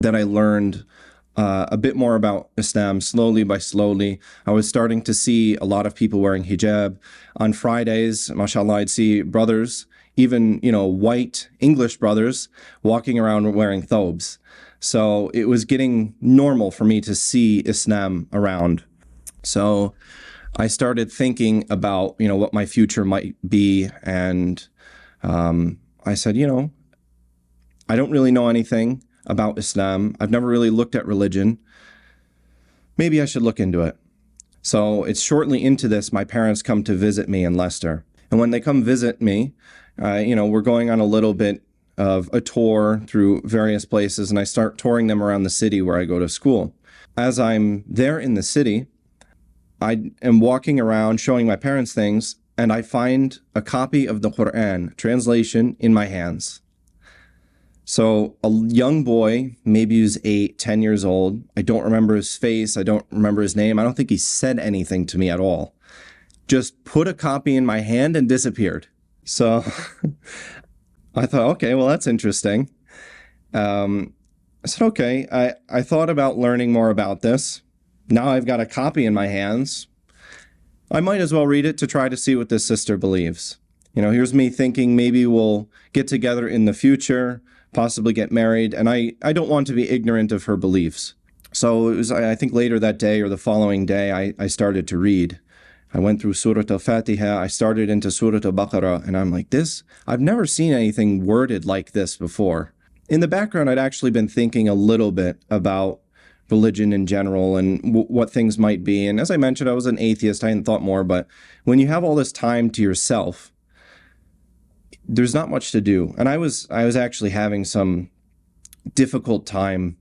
that I learned a bit more about Islam slowly by slowly. I was starting to see a lot of people wearing hijab. On Fridays, mashallah, I'd see brothers, even, white English brothers, walking around wearing thobes. So it was getting normal for me to see Islam around. So I started thinking about, what my future might be. And I said, I don't really know anything about Islam. I've never really looked at religion. Maybe I should look into it. So it's shortly into this, my parents come to visit me in Leicester. And when they come visit me, we're going on a little bit of a tour through various places, and I start touring them around the city where I go to school. As I'm there in the city, I am walking around showing my parents things, and I find a copy of the Quran translation in my hands. So a young boy, maybe he was 8, 10 years old. I don't remember his face. I don't remember his name. I don't think he said anything to me at all. Just put a copy in my hand and disappeared. So I thought, okay, well, that's interesting. I said, okay, I thought about learning more about this. Now I've got a copy in my hands. I might as well read it to try to see what this sister believes. Here's me thinking maybe we'll get together in the future, possibly get married, and I don't want to be ignorant of her beliefs. So it was, I think later that day or the following day, I started to read. I went through Surah Al-Fatiha, I started into Surah Al-Baqarah, and I'm like, I've never seen anything worded like this before. In the background, I'd actually been thinking a little bit about religion in general and what things might be. And as I mentioned, I was an atheist, I hadn't thought more, but when you have all this time to yourself, there's not much to do. And I was actually having some difficult time